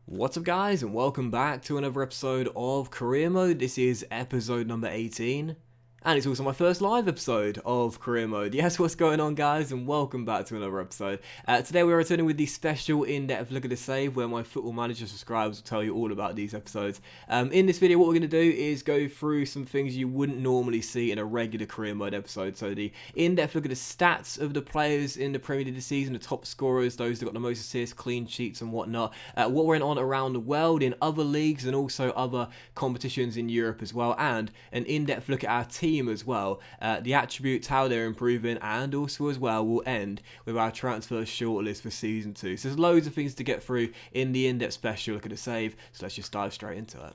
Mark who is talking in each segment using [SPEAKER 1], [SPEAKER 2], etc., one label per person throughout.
[SPEAKER 1] What's up guys, and welcome back to another episode of Career Mode. This is episode number 18. And it's also my first live episode of Career Mode. Yes, what's going on guys, and welcome back to another episode. Today we're returning with the special in-depth look at the save, where my Football Manager subscribers will tell you all about these episodes. In this video, what we're going to do is go through some things you wouldn't normally see in a regular Career Mode episode. So the in-depth look at the stats of the players in the Premier League this season, the top scorers, those that got the most assists, clean sheets and whatnot. What went on around the world in other leagues and also other competitions in Europe as well. And an in-depth look at our team as well, the attributes, how they're improving, and also as well we'll end with our transfer shortlist for season 2. So there's loads of things to get through in the in-depth special look at the save, so let's just dive straight into it.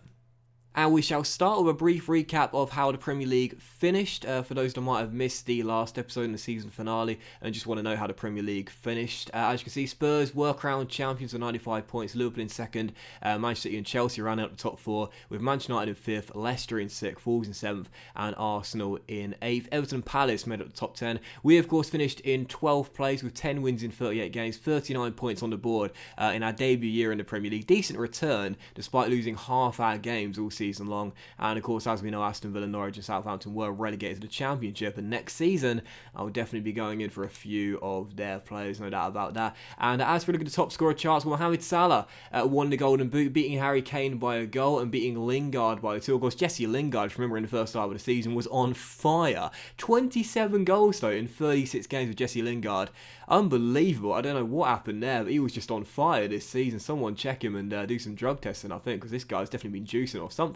[SPEAKER 1] And we shall start with a brief recap of how the Premier League finished, for those that might have missed the last episode in the season finale and just want to know how the Premier League finished. As you can see, Spurs were crowned champions with 95 points, Liverpool in second, Manchester City and Chelsea ran out the top 4, with Manchester United in 5th, Leicester in 6th, Wolves in 7th, and Arsenal in 8th. Everton and Palace made up the top 10. We, of course, finished in 12th place with 10 wins in 38 games, 39 points on the board in our debut year in the Premier League. Decent return, despite losing half our games all season long. And of course, as we know, Aston Villa, Norwich and Southampton were relegated to the Championship, and next season I'll definitely be going in for a few of their players, no doubt about that. And as for looking at the top scorer charts, Mohamed Salah won the Golden Boot, beating Harry Kane by a goal and beating Lingard by 2. Of course, Jesse Lingard, if you remember in the first half of the season, was on fire. 27 goals though in 36 games with Jesse Lingard. Unbelievable. I don't know what happened there, but he was just on fire this season. Someone check him and do some drug testing, I think, because this guy's definitely been juicing or something.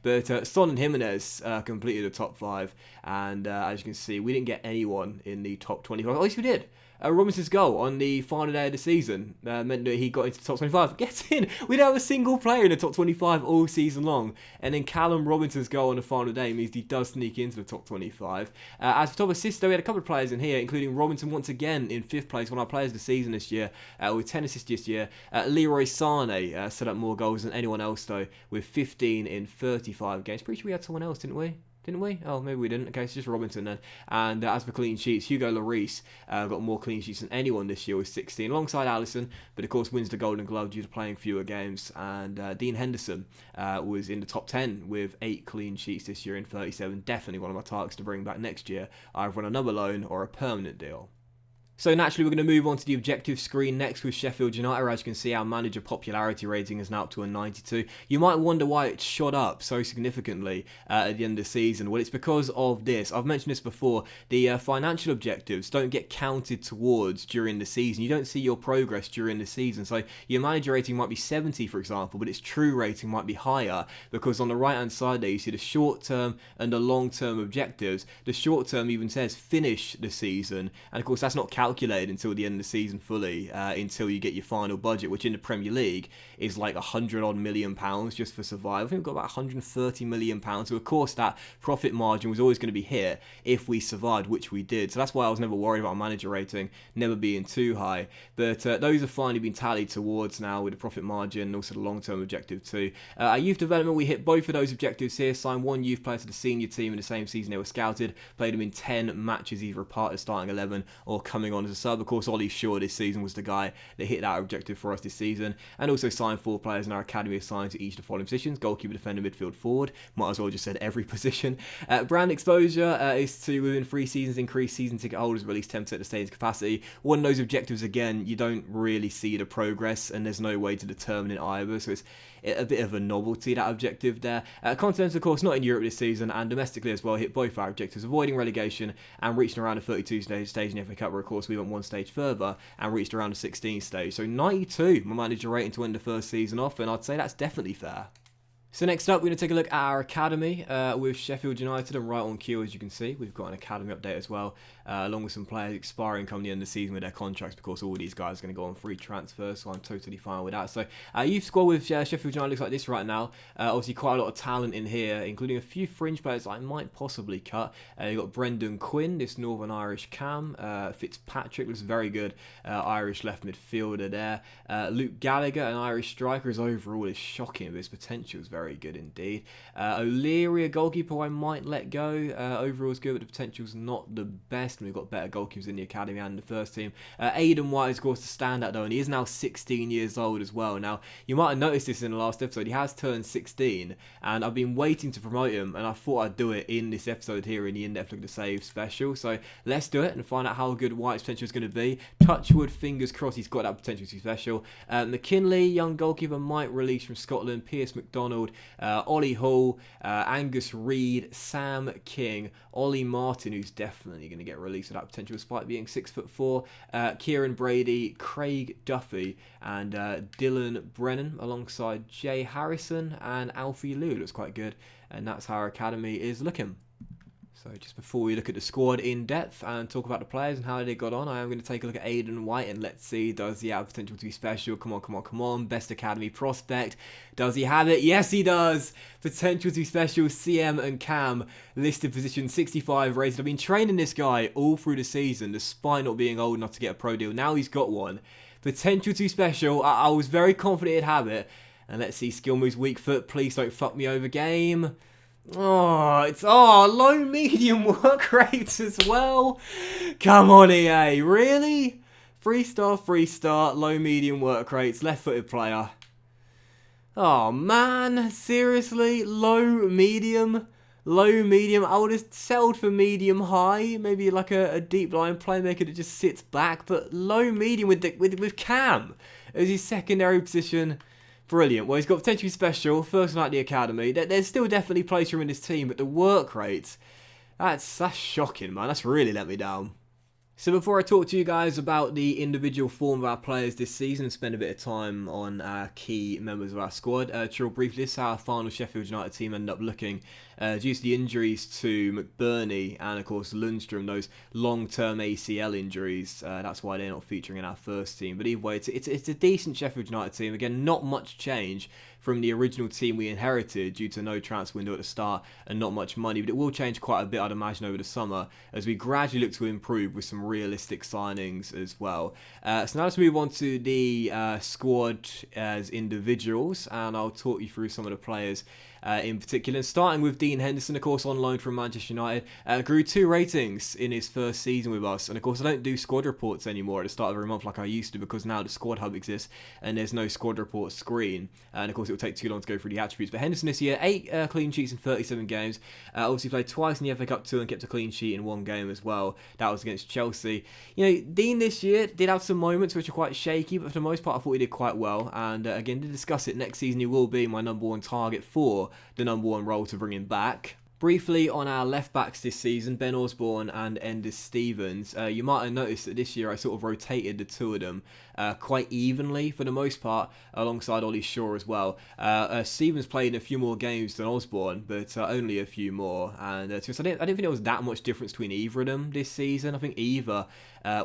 [SPEAKER 1] But Son and Jimenez completed the top 5, and as you can see, we didn't get anyone in the top 25. At least we did. Robinson's goal on the final day of the season meant that he got into the top 25. Get in! We don't have a single player in the top 25 all season long. And then Callum Robinson's goal on the final day means he does sneak into the top 25. As for top assists, though, we had a couple of players in here, including Robinson once again in 5th place, one of our players of the season this year, with 10 assists this year. Leroy Sané set up more goals than anyone else, though, with 15 in 35 games. Pretty sure we had someone else, didn't we? Didn't we? Oh, maybe we didn't. Okay, it's just Robinson then. And as for clean sheets, Hugo Lloris got more clean sheets than anyone this year with 16, alongside Alisson, but of course wins the Golden Glove due to playing fewer games. And Dean Henderson was in the top 10 with 8 clean sheets this year in 37. Definitely one of my targets to bring back next year, either on another loan or a permanent deal. So naturally, we're going to move on to the objective screen next with Sheffield United. As you can see, our manager popularity rating is now up to a 92. You might wonder why it shot up so significantly at the end of the season. Well, it's because of this. I've mentioned this before. The financial objectives don't get counted towards during the season. You don't see your progress during the season. So your manager rating might be 70, for example, but its true rating might be higher, because on the right-hand side there, you see the short-term and the long-term objectives. The short-term even says finish the season, and of course that's not calculated until the end of the season fully, until you get your final budget, which in the Premier League is like £100 million just for survival. I think we've got about £130 million. So of course that profit margin was always going to be hit if we survived, which we did. So that's why I was never worried about manager rating never being too high. But those have finally been tallied towards now with the profit margin and also the long-term objective too. Our youth development, we hit both of those objectives here. Signed 1 youth player to the senior team in the same season they were scouted. Played them in 10 matches, either a part of the starting 11 or coming on as a sub. Of course, Ollie Shaw this season was the guy that hit that objective for us this season. And also signed 4 players in our academy assigned to each of the following positions: goalkeeper, defender, midfield, forward. Might as well just said every position. Brand exposure is to, within 3 seasons, increase season ticket holders of at least 10% of the stadium's capacity. One of those objectives, again, you don't really see the progress, and there's no way to determine it either. So it's a bit of a novelty, that objective there. Continental, of course, not in Europe this season, and domestically as well, hit both our objectives, avoiding relegation and reaching around the 32 stage in the FA Cup, where of course we went 1 stage further and reached around the 16th stage. So 92, my manager rating to end the first season off, and I'd say that's definitely fair. So next up, we're going to take a look at our academy with Sheffield United, and right on cue, as you can see, we've got an academy update as well, along with some players expiring come the end of the season with their contracts, because all these guys are going to go on free transfers, so I'm totally fine with that. So our youth squad with Sheffield United looks like this right now. Obviously quite a lot of talent in here, including a few fringe players I might possibly cut. You've got Brendan Quinn, this Northern Irish cam. Fitzpatrick looks very good, Irish left midfielder there. Luke Gallagher, an Irish striker, his overall is shocking, but his potential is very very good indeed. O'Leary, a goalkeeper I might let go. Overall's good, but the potential's not the best. And we've got better goalkeepers in the academy and the first team. Aidan White is, of course, the standout though, and he is now 16 years old as well. Now, you might have noticed this in the last episode. He has turned 16, and I've been waiting to promote him, and I thought I'd do it in this episode here in the in-depth look at the save special. So let's do it and find out how good White's potential is going to be. Touchwood, fingers crossed, he's got that potential to be special. McKinley, young goalkeeper, might release from Scotland. Pierce McDonald, Ollie Hall, Angus Reid, Sam King, Ollie Martin, who's definitely going to get released with that potential despite being 6'4", Kieran Brady, Craig Duffy, and Dylan Brennan alongside Jay Harrison and Alfie Liu. Looks quite good, and that's how our academy is looking. So just before we look at the squad in depth and talk about the players and how they got on, I am going to take a look at Aidan White and let's see, does he have potential to be special? Come on, come on, come on. Best academy prospect. Does he have it? Yes, he does. Potential to be special. CM and Cam listed position 65 rated. I've been training this guy all through the season despite not being old enough to get a pro deal. Now he's got one. Potential to be special. I was very confident he'd have it. And let's see, skill moves, weak foot. Please don't fuck me over game. Oh, it's low medium work rates as well. Come on, EA, really? 3-star, low medium work rates, left footed player. Oh man, seriously, low medium. I would have settled for medium high, maybe like a deep line playmaker that just sits back, but low medium with Cam as his secondary position. Brilliant. Well, he's got potentially special, first night at the academy. There's still definitely place for him in this team, but the work rates, that's shocking, man. That's really let me down. So before I talk to you guys about the individual form of our players this season and spend a bit of time on our key members of our squad, real briefly, this is how our final Sheffield United team ended up looking due to the injuries to McBurney and, of course, Lundstrom, those long-term ACL injuries. That's why they're not featuring in our first team. But either way, it's a decent Sheffield United team. Again, not much change from the original team we inherited due to no transfer window at the start and not much money, but it will change quite a bit, I'd imagine, over the summer as we gradually look to improve with some realistic signings as well. So now let's move on to the squad as individuals, and I'll talk you through some of the players in particular. Starting with Dean Henderson, of course, on loan from Manchester United, grew 2 ratings in his first season with us. And of course, I don't do squad reports anymore at the start of every month like I used to, because now the squad hub exists and there's no squad report screen. And of course, it will take too long to go through the attributes. But Henderson this year, 8 clean sheets in 37 games. Obviously played twice in the FA Cup 2 and kept a clean sheet in 1 game as well. That was against Chelsea. You know, Dean this year did have some moments which are quite shaky, but for the most part, I thought he did quite well. And again, to discuss it, next season he will be my #1 target for the #1 role to bring him back. Briefly on our left backs this season, Ben Osborne and Enders Stevens. You might have noticed that this year I sort of rotated the two of them quite evenly for the most part, alongside Ollie Shaw as well. Stevens played a few more games than Osborne, but only a few more. And I didn't think there was that much difference between either of them this season. I think either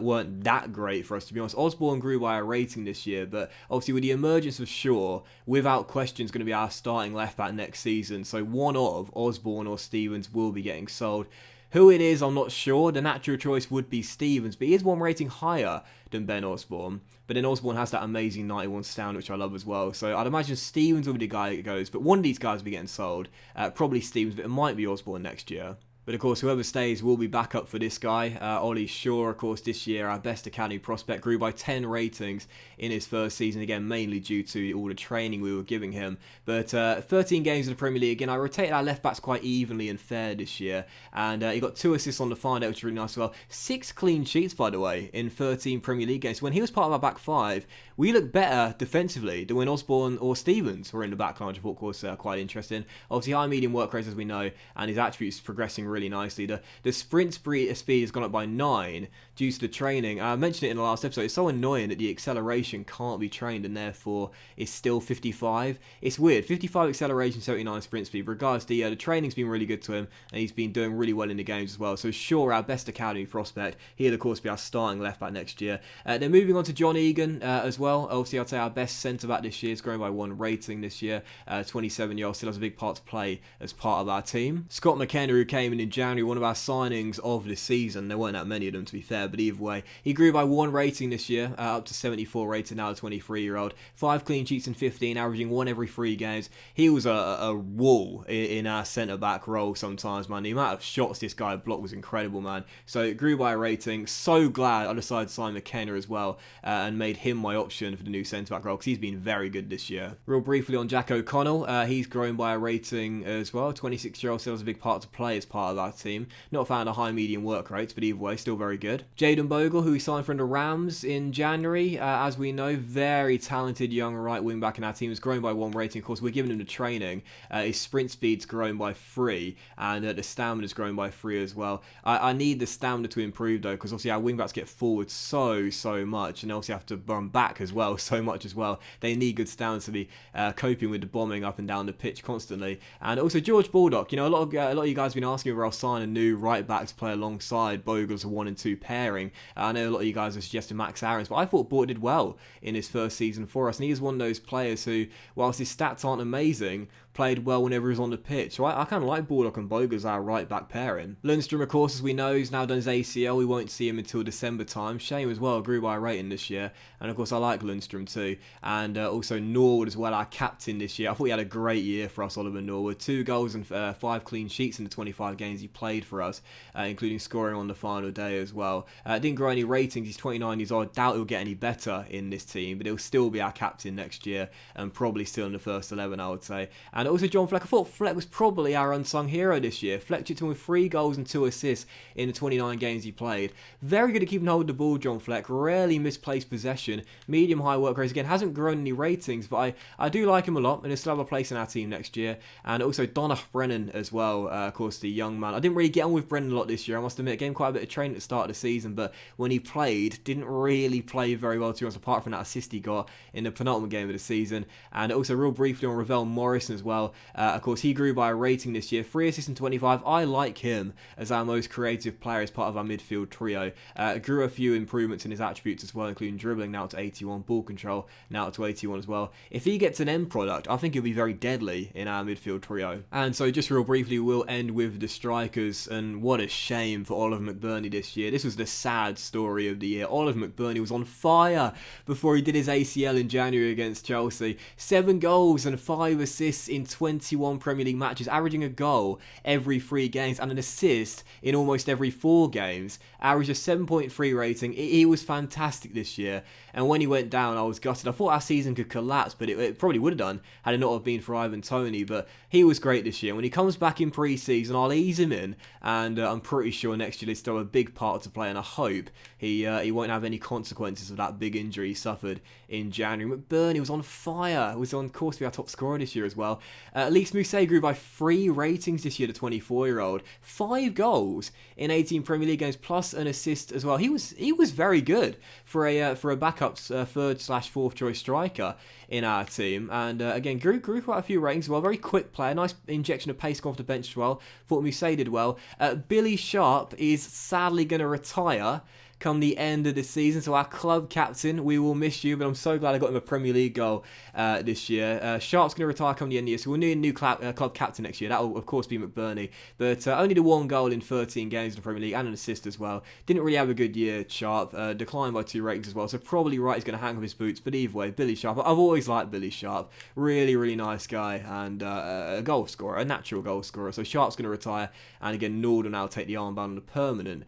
[SPEAKER 1] weren't that great for us, to be honest. Osborne grew by a rating this year, but obviously with the emergence of Shaw, without question is going to be our starting left back next season. So one of Osborne or Stevens will be getting sold. Who it is, I'm not sure. The natural choice would be Stevens, but he is 1 rating higher than Ben Osborne. But then Osborne has that amazing 91 stand, which I love as well. So I'd imagine Stevens will be the guy that goes, but one of these guys will be getting sold. Probably Stevens, but it might be Osborne next year. But of course, whoever stays will be back up for this guy. Ollie Shaw, of course, this year, our best academy prospect, grew by 10 ratings in his first season, again, mainly due to all the training we were giving him. But 13 games in the Premier League. Again, I rotated our left-backs quite evenly and fair this year. And he got 2 assists on the final day, which is really nice as well. 6 clean sheets, by the way, in 13 Premier League games. When he was part of our back 5, we looked better defensively than when Osborne or Stevens were in the back line, which I thought was quite interesting. Obviously, high medium work rates, as we know, and his attributes progressing really nicely. The sprint speed has gone up by 9 due to the training. I mentioned it in the last episode. It's so annoying that the acceleration can't be trained and therefore it's still 55. It's weird. 55 acceleration, 79 sprint speed. Regardless, the training's been really good to him and he's been doing really well in the games as well. So sure, our best academy prospect. He'll of course be our starting left back next year. Then moving on to John Egan as well. Obviously, I'd say our best centre back this year is growing by 1 rating this year. 27-year-old still has a big part to play as part of our team. Scott McKenna, who came in in January, one of our signings of the season. There weren't that many of them, to be fair, but either way, he grew by 1 rating this year, up to 74 rated, now a 23-year-old. 5 clean sheets in 15, averaging 1 every 3 games. He was a wall in our centre-back role sometimes, man. The amount of shots this guy blocked was incredible, man. So it grew by a rating. So glad I decided to sign McKenna as well, and made him my option for the new centre-back role, because he's been very good this year. Real briefly on Jack O'Connell, he's grown by a rating as well. 26-year-old still has a big part to play as part of our team. Not found a high medium work rates, but either way, still very good. Jaden Bogle, who we signed from the Rams in January, as we know, very talented young right wing back in our team, has grown by 1 rating. Of course, we're giving him the training. His sprint speed's grown by 3, and the stamina's grown by 3 as well. I need the stamina to improve though, because obviously our wing backs get forward so much, and they also have to run back as well so much as well. They need good stamina to be coping with the bombing up and down the pitch constantly. And also George Baldock, you know, a lot of you guys have been asking if I'll sign a new right back to play alongside Bogle's a 1 and 2 pairing. I know a lot of you guys are suggesting Max Aarons, but I thought Baldock did well in his first season for us, and he is one of those players who, whilst his stats aren't amazing, played well whenever he was on the pitch. So I kind of like Baldock and Bogle as our right back pairing. Lundstrom, of course, as we know, he's now done his ACL. We won't see him until December time. Shame as well, grew by a rating this year. And of course, I like Lundstrom too. And also Norwood as well, our captain this year. I thought he had a great year for us, Oliver Norwood. 2 goals and 5 clean sheets in the 25 games he played for us, including scoring on the final day as well. Didn't grow any ratings. He's 29 years old. Doubt he'll get any better in this team, but he'll still be our captain next year, and probably still in the first 11, I would say. And also John Fleck. I thought Fleck was probably our unsung hero this year. Fleck chipped in with 3 goals and 2 assists in the 29 games he played. Very good at keeping hold of the ball, John Fleck. Rarely misplaced possession. Medium high work rates. Again, hasn't grown any ratings, but I do like him a lot, and he'll still have a place in our team next year. And also Donna Brennan as well, of course, the young man. I didn't really get on with Brennan a lot this year, I must admit. Gave him quite a bit of training at the start of the season, but when he played, didn't really play very well, to be honest, apart from that assist he got in the penultimate game of the season. And also real briefly on Ravel Morrison as well. Of course, he grew by a rating this year. 3 assists in 25. I like him as our most creative player as part of our midfield trio. Grew a few improvements in his attributes as well, including dribbling now to 81, ball control now to 81 as well. If he gets an end product, I think he'll be very deadly in our midfield trio. And so just real briefly, we'll end with the strikers, and what a shame for Oliver McBurney this year. This was the sad story of the year. Oliver McBurney was on fire before he did his ACL in January against Chelsea. 7 goals and 5 assists in 21 Premier League matches, averaging a goal every 3 games and an assist in almost every 4 games. Averaged a 7.3 rating. He was fantastic this year, and when he went down, I was gutted. I thought our season could collapse, but it probably would have done had it not have been for Ivan Toney. But he was great this year. When he comes back in pre-season, I'll ease him in, and I'm pretty sure next year there's still a big part to play, and I hope he won't have any consequences of that big injury he suffered in January. McBurney was on fire. He was on course to be our top scorer this year as well. Lys Mousset grew by 3 ratings this year, the 24-year-old. 5 goals in 18 Premier League games, plus an assist as well. He was very good for a backup 3rd/4th choice striker in our team, and again grew quite a few ratings as well. Very quick player, nice injection of pace off the bench as well. Thought Mousset did well. Billy Sharp is sadly going to retire come the end of the season, so our club captain, we will miss you, but I'm so glad I got him a Premier League goal this year. Sharp's going to retire come the end of the year, so we'll need a new club captain next year. That will of course be McBurney, but only the 1 goal in 13 games in the Premier League and an assist as well. Didn't really have a good year, Sharp. Declined by 2 ratings as well, so probably right he's going to hang up his boots, but either way, Billy Sharp. I've always liked Billy Sharp. Really nice guy, and a goal scorer, a natural goal scorer. So Sharp's going to retire, and again Nord will now take the armband on a permanent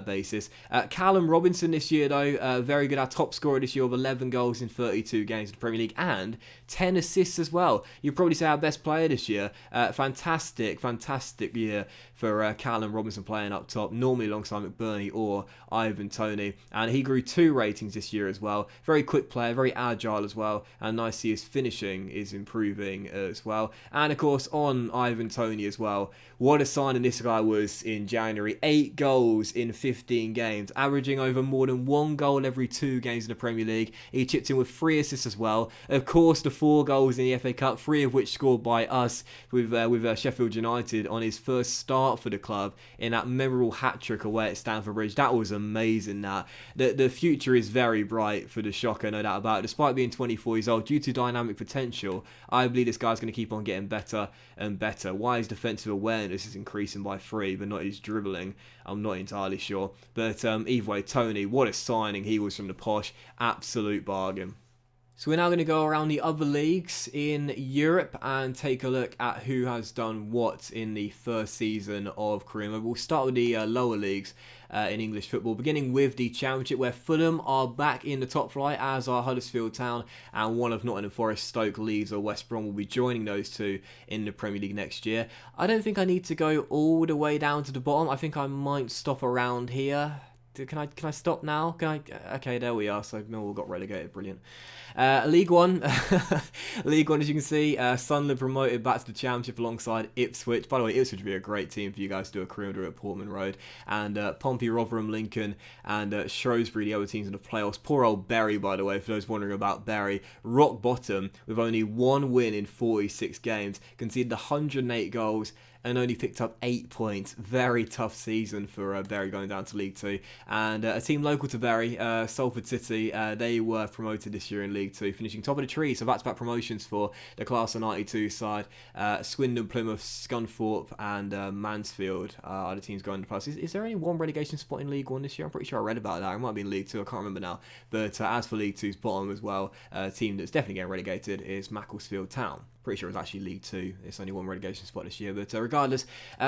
[SPEAKER 1] basis. Callum Robinson this year though, very good. Our top scorer this year of 11 goals in 32 games in the Premier League and 10 assists as well. You'd probably say our best player this year. Fantastic year for Callum Robinson playing up top, normally alongside McBurney or Ivan Toney. And he grew 2 ratings this year as well. Very quick player, very agile as well. And nice to see his finishing is improving as well. And of course on Ivan Toney as well. What a signing this guy was in January. 8 goals in 15 games. Average averaging over more than 1 goal every 2 games in the Premier League. He chipped in with 3 assists as well. Of course, the 4 goals in the FA Cup, 3 of which scored by us with Sheffield United on his first start for the club in that memorable hat-trick away at Stamford Bridge. That was amazing. The future is very bright for the Shocker, no doubt about it. Despite being 24 years old, due to dynamic potential, I believe this guy's going to keep on getting better and better. Why his defensive awareness is increasing by 3, but not his dribbling, I'm not entirely sure. But either way, Tony, what a signing he was from the Posh. Absolute bargain. So we're now going to go around the other leagues in Europe and take a look at who has done what in the first season of Career Mode. We'll start with the lower leagues in English football, beginning with the Championship, where Fulham are back in the top flight, as are Huddersfield Town, and one of Nottingham Forest, Stoke, Leeds or West Brom will be joining those two in the Premier League next year. I don't think I need to go all the way down to the bottom. I think I might stop around here. Can I stop now? Okay, there we are. So Millwall got relegated. Brilliant. League One. League One, as you can see, Sunderland promoted back to the Championship alongside Ipswich. By the way, Ipswich would be a great team for you guys to do a career under at Portman Road. And Pompey, Rotherham, Lincoln and Shrewsbury, the other teams in the playoffs. Poor old Bury, by the way, for those wondering about Bury. Rock bottom with only 1 win in 46 games. Conceded 108 goals and only picked up 8 points. Very tough season for Bury going down to League 2. And a team local to Bury, Salford City, they were promoted this year in League 2, finishing top of the tree. So back-to-back promotions for the Class of 92 side. Swindon, Plymouth, Scunthorpe and Mansfield are the teams going to plus. Is there only one relegation spot in League 1 this year? I'm pretty sure I read about that. It might be in League 2, I can't remember now. But as for League 2's bottom as well, a team that's definitely getting relegated is Macclesfield Town. Pretty sure it's actually League 2. It's only one relegation spot this year. But regardless,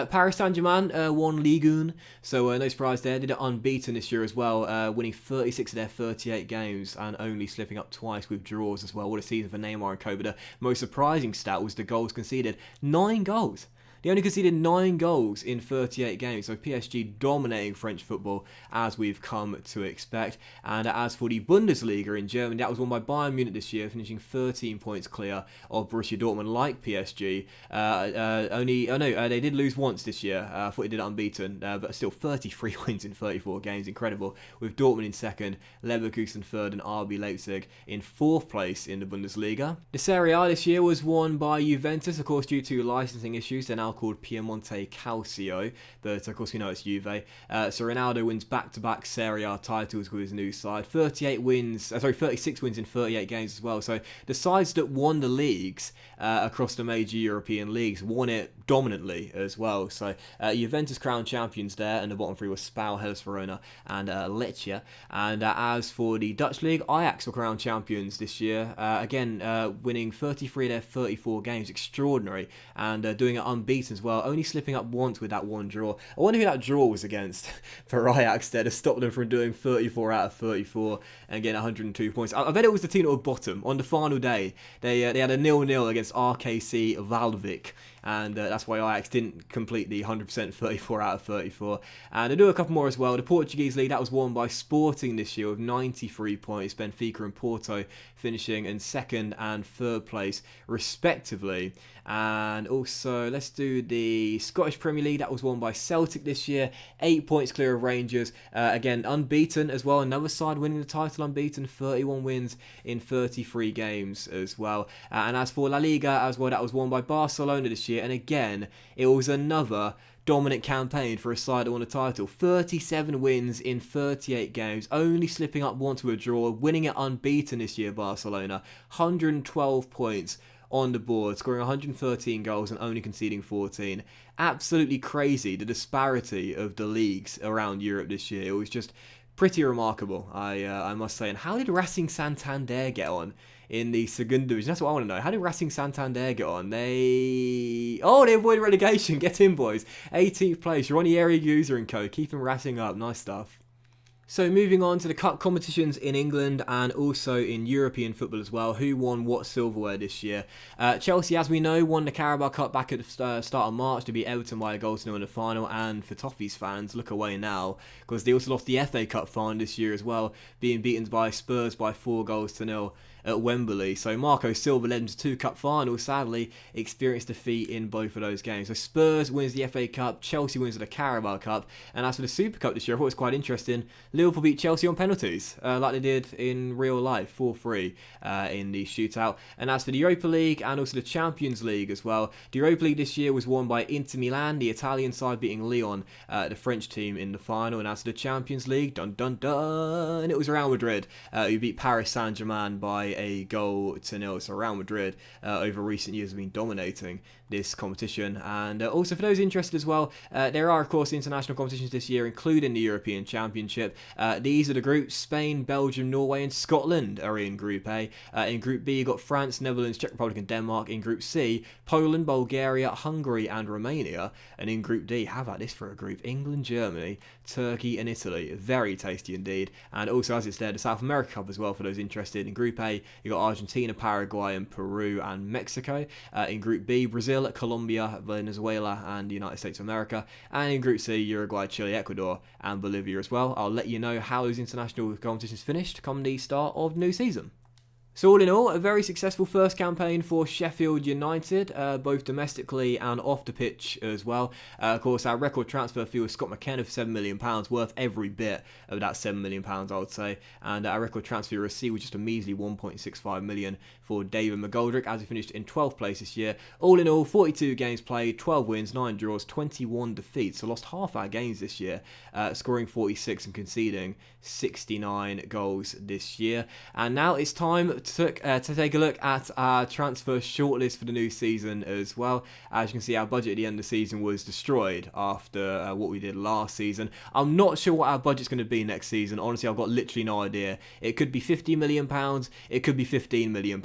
[SPEAKER 1] Paris Saint-Germain won Ligue 1. So no surprise there. Did it unbeaten this year as well. Winning 36 of their 38 games and only slipping up twice with draws as well. What a season for Neymar and co. But the most surprising stat was the goals conceded. 9 goals. They only conceded 9 goals in 38 games, so PSG dominating French football as we've come to expect. And as for the Bundesliga in Germany, that was won by Bayern Munich this year, finishing 13 points clear of Borussia Dortmund. Like PSG, they did lose once this year. I thought they did it unbeaten, but still 33 wins in 34 games, incredible. With Dortmund in second, Leverkusen third, and RB Leipzig in 4th place in the Bundesliga. The Serie A this year was won by Juventus, of course, due to licensing issues. They're now called Piemonte Calcio, but of course we know it's Juve. So Ronaldo wins back-to-back Serie A titles with his new side. 36 wins in 38 games as well. So the sides that won the leagues across the major European leagues won it dominantly as well. So Juventus crowned champions there, and the bottom 3 were Spal, Hellas Verona and Lecce. And as for the Dutch league, Ajax were crowned champions this year, again winning 33 of their 34 games, extraordinary, and doing it unbeaten as well, only slipping up once with that 1 draw. I wonder who that draw was against for Ajax there to stop them from doing 34 out of 34 and getting 102 points. I bet it was the team that would bottom on the final day. They had a 0-0 against RKC Valvik. And that's why Ajax didn't complete the 100% 34 out of 34. And they do a couple more as well. The Portuguese league, that was won by Sporting this year with 93 points. Benfica and Porto finishing in 2nd and 3rd place respectively. And also, let's do the Scottish Premier League. That was won by Celtic this year. 8 points clear of Rangers. Again, unbeaten as well. Another side winning the title unbeaten. 31 wins in 33 games as well. And as for La Liga as well, that was won by Barcelona this year. And again, it was another dominant campaign for a side that won a title. 37 wins in 38 games, only slipping up once with a draw, winning it unbeaten this year, Barcelona. 112 points on the board, scoring 113 goals and only conceding 14. Absolutely crazy, the disparity of the leagues around Europe this year. It was just pretty remarkable, I must say. And how did Racing Santander get on in the second division? That's what I want to know. How did Racing Santander get on? They avoided relegation. Get in, boys. 18th place. You're on the area user and co. Keeping Racing up. Nice stuff. So moving on to the cup competitions in England and also in European football as well. Who won what silverware this year? Chelsea, as we know, won the Carabao Cup back at the start of March to beat Everton by a goal to nil in the final. And for Toffees fans, look away now, because they also lost the FA Cup final this year as well, being beaten by Spurs by 4 goals to nil. at Wembley. So Marco Silva led them to 2 cup finals, sadly experienced defeat in both of those games. So Spurs wins the FA Cup, Chelsea wins the Carabao Cup, and as for the Super Cup this year, I thought it was quite interesting. Liverpool beat Chelsea on penalties, like they did in real life, 4-3 in the shootout. And as for the Europa League and also the Champions League as well, the Europa League this year was won by Inter Milan, the Italian side beating Lyon, the French team, in the final. And as for the Champions League, dun dun dun, it was Real Madrid who beat Paris Saint-Germain by a goal to nil. So Real Madrid over recent years have been dominating this competition. And also for those interested as well, there are of course international competitions this year, including the European Championship. These are the groups: Spain, Belgium, Norway and Scotland are in Group A. In Group B, you've got France, Netherlands, Czech Republic and Denmark. In Group C, Poland, Bulgaria, Hungary and Romania. And in Group D, how about this for a group? England, Germany, Turkey and Italy. Very tasty indeed. And also, as it's there, the South America Cup as well for those interested. In Group A, you've got Argentina, Paraguay and Peru and Mexico. In Group B, Brazil, Colombia, Venezuela and the United States of America. And in Group C, Uruguay, Chile, Ecuador and Bolivia as well. I'll let you know how those international competitions finished come the start of the new season. So all in all, a very successful first campaign for Sheffield United, both domestically and off the pitch as well. Of course, our record transfer fee was Scott McKenna for £7 million, worth every bit of that £7 million, I would say. And our record transfer receipt was just a measly £1.65 million for David McGoldrick, as he finished in 12th place this year. All in all, 42 games played, 12 wins, 9 draws, 21 defeats. So lost half our games this year, scoring 46 and conceding 69 goals this year. And now it's time to take a look at our transfer shortlist for the new season as well. As you can see, our budget at the end of the season was destroyed after what we did last season. I'm not sure what our budget's going to be next season. Honestly, I've got literally no idea. It could be £50 million, it could be £15 million.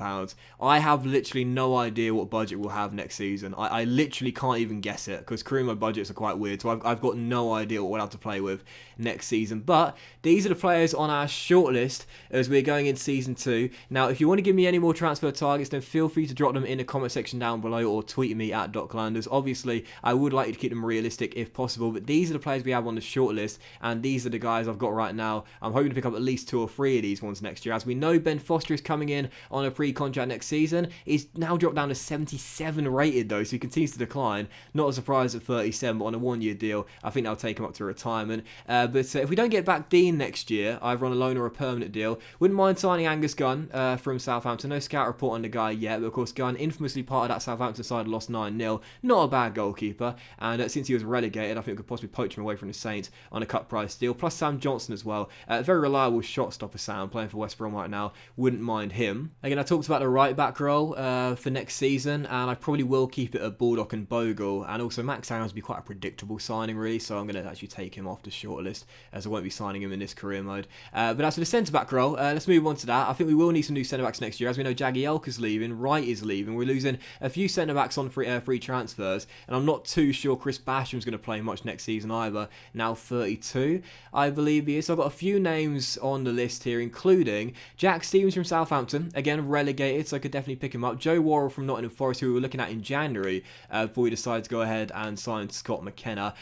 [SPEAKER 1] I have literally no idea what budget we'll have next season. I literally can't even guess it, because Karimo budgets are quite weird, so I've got no idea what we'll have to play with next season. But these are the players on our shortlist as we're going into season 2. Now, if you want to give me any more transfer targets, then feel free to drop them in the comment section down below or tweet me at DocLanders. Obviously, I would like you to keep them realistic if possible, but these are the players we have on the shortlist, and these are the guys I've got right now. I'm hoping to pick up at least 2 or 3 of these ones next year. As we know, Ben Foster is coming in on a pre-contract next season. He's now dropped down to 77 rated though, so he continues to decline. Not a surprise at 37, but on a 1-year deal, I think that'll take him up to retirement. But if we don't get back Dean next year, either on a loan or a permanent deal, wouldn't mind signing Angus Gunn from Southampton. No scout report on the guy yet, but of course Gunn, infamously part of that Southampton side, lost 9-0. Not a bad goalkeeper, and since he was relegated, I think we could possibly poach him away from the Saints on a cut price deal. Plus Sam Johnson as well, very reliable shot stopper. Sam, playing for West Brom right now, wouldn't mind him. Again, I talked about the right back role for next season, and I probably will keep it at Baldock and Bogle, and also Max Aaron's be quite a predictable signing really, so I'm going to actually take him off the shortlist, as I won't be signing him in this career mode. But as for the centre back role, let's move on to that. I think we will need some new centre backs next year. As we know, Jagielka's leaving, Wright is leaving, we're losing a few centre backs on free transfers, and I'm not too sure Chris Basham's going to play much next season either, now 32 I believe he is. So I've got a few names on the list here, including Jack Stevens from Southampton, again relegated, so I could definitely pick him up. Joe Worrell from Nottingham Forest, who we were looking at in January before we decided to go ahead and sign Scott McKenna.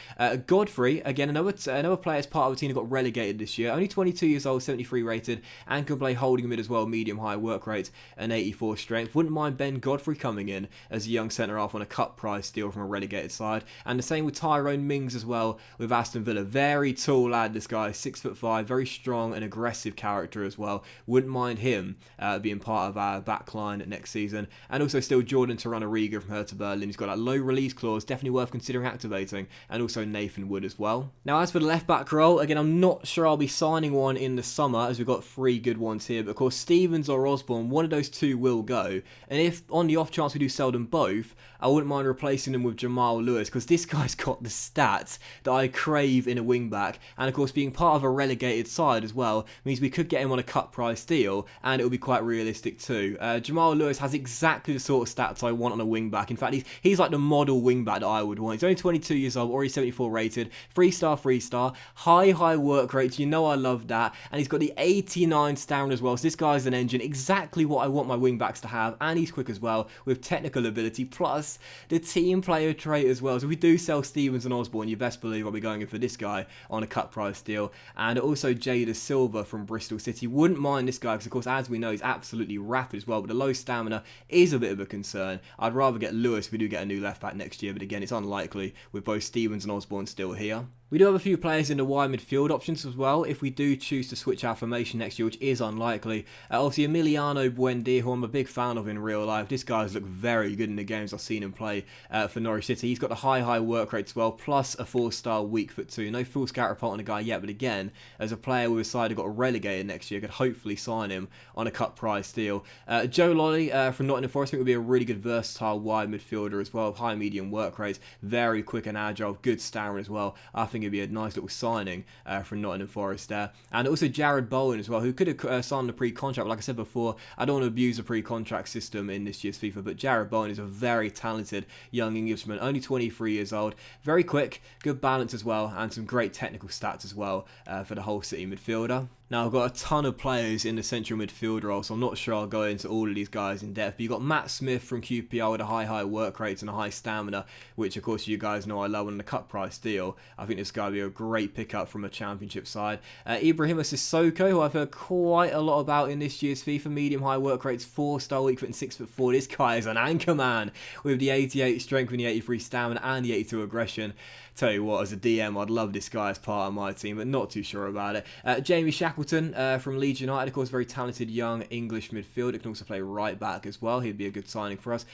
[SPEAKER 1] Godfrey, again another player as part of the team who got relegated this year, only 22 years old, 73 rated, and can play holding mid as well, medium high work rate and 84 strength. Wouldn't mind Ben Godfrey coming in as a young centre half on a cut price deal from a relegated side. And the same with Tyrone Mings as well with Aston Villa. Very tall lad, this guy, 6'5", very strong and aggressive character as well. Wouldn't mind him being part of our back line next season. And also still Jordan Torunariga from Hertha Berlin. He's got that low release clause, definitely worth considering activating. And also Nathan Wood as well. Now as for the left back role, again I'm not sure I'll be signing one in the summer, as we've got 3 good ones here. But of course Stevens or Osborne, one of those 2 will go. And if on the off chance we do sell them both, I wouldn't mind replacing them with Jamal Lewis, because this guy's got the stats that I crave in a wing back. And of course being part of a relegated side as well means we could get him on a cut price deal, and it will be quite realistic too. Jamal Lewis has exactly the sort of stats I want on a wing back. In fact, he's like the model wing back that I would want. He's only 22 years old, already 74 rated, 3-star, high work rate, you know I love that. And he's got the 89 stamina as well, so this guy's an engine, exactly what I want my wing-backs to have, and he's quick as well, with technical ability, plus the team player trait as well. So if we do sell Stevens and Osborne, you best believe I'll be going in for this guy on a cut price deal. And also Jada Silva from Bristol City. Wouldn't mind this guy because, of course, as we know, he's absolutely rapid as well, but the low stamina is a bit of a concern. I'd rather get Lewis if we do get a new left-back next year, but again, it's unlikely with both Stevens and Osborne still here. We do have a few players in the wide midfield options as well, if we do choose to switch our formation next year, which is unlikely. Obviously, Emiliano Buendia, who I'm a big fan of in real life. This guy's looked very good in the games I've seen him play for Norwich City. He's got the high work rate as well, plus a 4-star weak foot too. No full scout report on the guy yet, but again, as a player with a side who got relegated next year, could hopefully sign him on a cut price deal. Joe Lolly from Nottingham Forest, I think would be a really good versatile wide midfielder as well, high medium work rates, very quick and agile, good stamina as well. I think it'd be a nice little signing from Nottingham Forest there. And also Jared Bowen as well, who could have signed a pre-contract. Like I said before, I don't want to abuse the pre-contract system in this year's FIFA, but Jared Bowen is a very talented young Englishman, only 23 years old, very quick, good balance as well, and some great technical stats as well for the whole City midfielder. Now, I've got a ton of players in the central midfield role, so I'm not sure I'll go into all of these guys in depth. But you've got Matt Smith from QPR with a high work rate and a high stamina, which, of course, you guys know I love on the cut price deal. I think this guy will be a great pickup from a championship side. Ibrahima Sissoko, who I've heard quite a lot about in this year's FIFA. Medium-high work rates, 4-star weak foot and 6'4". This guy is an anchor man with the 88 strength and the 83 stamina and the 82 aggression. Tell you what, as a DM, I'd love this guy as part of my team, but not too sure about it. Jamie Shackleton from Leeds United, of course, very talented young English midfielder. Can also play right back as well. He'd be a good signing for us.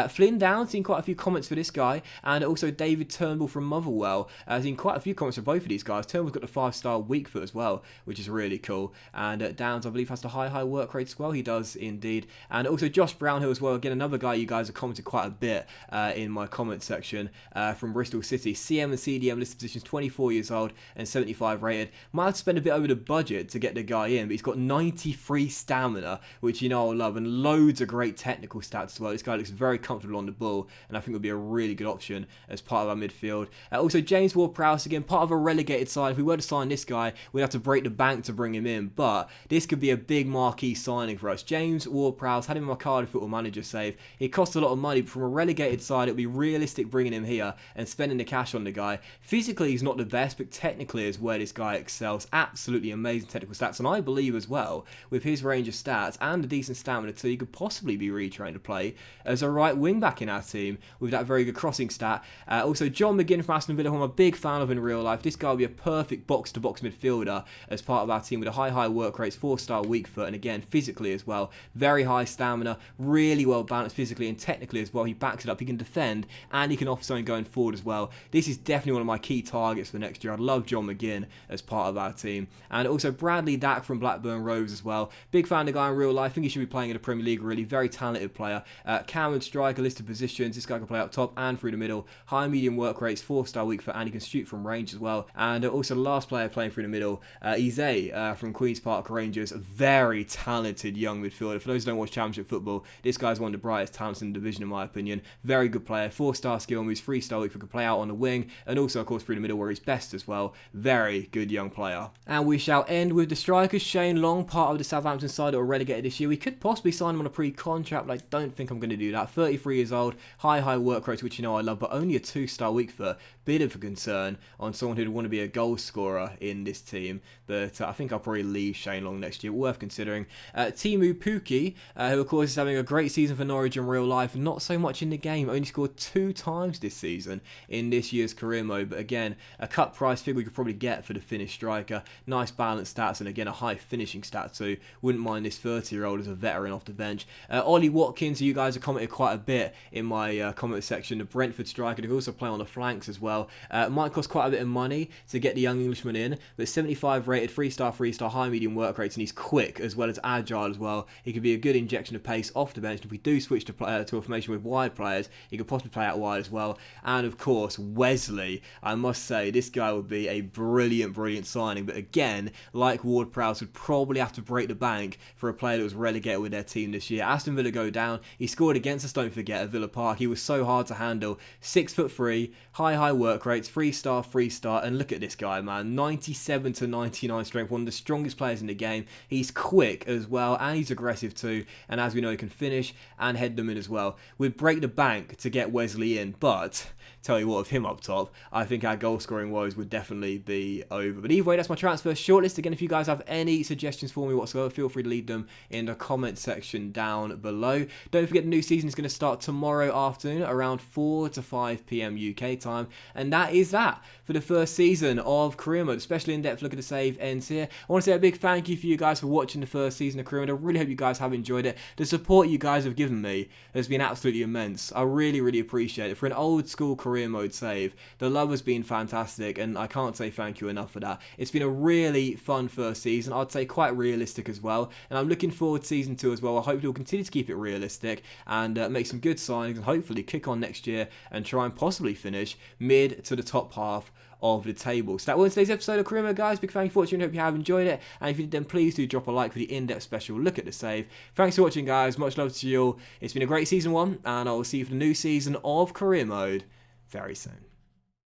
[SPEAKER 1] Flynn Down, seen quite a few comments for this guy. And also David Turnbull from Motherwell. Seen quite a few comments for both of these guys. Turnbull's got the 5-star weak foot as well, which is really cool. And Downs, I believe, has the high work rate as well. He does indeed. And also Josh Brownhill as well. Again, another guy you guys have commented quite a bit in my comment section from Bristol City. CM and CDM listed positions, 24 years old and 75 rated. Might have to spend a bit over the budget to get the guy in, but he's got 93 stamina, which you know I love, and loads of great technical stats as well. This guy looks very comfortable on the ball, and I think would be a really good option as part of our midfield. Also, James Ward-Prowse, again, part of a relegated side. If we were to sign this guy, we'd have to break the bank to bring him in, but this could be a big marquee signing for us. James Ward-Prowse, had him in my Cardiff Football Manager save. It costs a lot of money, but from a relegated side, it would be realistic bringing him here and spending the cash on the guy. Physically, he's not the best, but technically is where this guy excels. Absolutely amazing technical stats, and I believe as well, with his range of stats and a decent stamina too, he could possibly be retrained to play as a right wing back in our team with that very good crossing stat. Also, John McGinn from Aston Villa, who I'm a big fan of in real life. This guy will be a perfect box-to-box midfielder as part of our team with a high work rates, 4-star weak foot, and again, physically as well. Very high stamina, really well balanced physically and technically as well. He backs it up, he can defend, and he can offer something going forward as well. This is definitely one of my key targets for next year. I'd love John McGinn as part of our team. And also Bradley Dack from Blackburn Rovers as well. Big fan of the guy in real life. I think he should be playing in the Premier League, really. Very talented player. Cameron striker, listed positions. This guy can play up top and through the middle. High medium work rates, 4-star weak foot, and he can shoot from range as well. And also the last player playing through the middle, Eze from Queen's Park Rangers. A very talented young midfielder. For those who don't watch Championship football, this guy's one of the brightest talents in the division in my opinion. Very good player. 4-star skill moves, 3-star weak foot, can play out on the wing, and also of course through the middle where he's best as well. Very good young player. And we shall end with the strikers. Shane Long, part of the Southampton side that were relegated this year. We could possibly sign him on a pre-contract, but I don't think I'm going to do that. 33 years old, high work rates, which you know I love, but only a 2-star weak foot. Bit of a concern on someone who'd want to be a goal scorer in this team, but I think I'll probably leave Shane Long next year. Worth considering. Timu Puki, who of course is having a great season for Norwich in real life, not so much in the game. Only scored 2 times this season in this year's career mode, but again, a cut price figure we could probably get for the Finnish striker. Nice balanced stats, and again a high finishing stat too. Wouldn't mind this 30-year-old as a veteran off the bench. Ollie Watkins, who you guys have commented quite a bit in my comment section, the Brentford striker, who can also play on the flanks as well. Might cost quite a bit of money to get the young Englishman in, but 75 rated, 3-star, high medium work rates, and he's quick as well as agile as well. He could be a good injection of pace off the bench. If we do switch to a formation with wide players, he could possibly play out wide as well. And of course, Wesley, I must say, this guy would be a brilliant signing, but again, like Ward-Prowse would probably have to break the bank for a player that was relegated with their team this year. Aston Villa go down. He scored against us, don't forget, at Villa Park. He was so hard to handle. 6'3", high work rates, 3-star, and look at this guy, man. 97 to 99 strength, one of the strongest players in the game. He's quick as well, and he's aggressive too. And as we know, he can finish and head them in as well. We'd break the bank to get Wesley in, but tell you what, with him up top, I think our goal scoring woes would definitely be over. But either way, that's my transfer shortlist. Again, if you guys have any suggestions for me whatsoever, feel free to leave them in the comment section down below. Don't forget the new season is going to start tomorrow afternoon around 4 to 5 p.m. UK time. And that is that for the first season of Career Mode. Especially in-depth look at the save ends here. I want to say a big thank you for you guys for watching the first season of Career Mode. I really hope you guys have enjoyed it. The support you guys have given me has been absolutely immense. I really appreciate it. For an old school Career Mode save, the love has been fantastic, and I can't say thank you enough for that. It's been a really fun first season. I'd say quite realistic as well, and I'm looking forward to season 2 as well. I hope we'll continue to keep it realistic and make some good signings, and hopefully kick on next year and try and possibly finish mid to the top half of the table. So that was today's episode of Career Mode, guys. Big thank you for watching. Hope you have enjoyed it, and if you did, then please do drop a like for the in-depth special look at the save. Thanks for watching, guys. Much love to you all. It's been a great season 1, and I will see you for the new season of Career Mode very soon.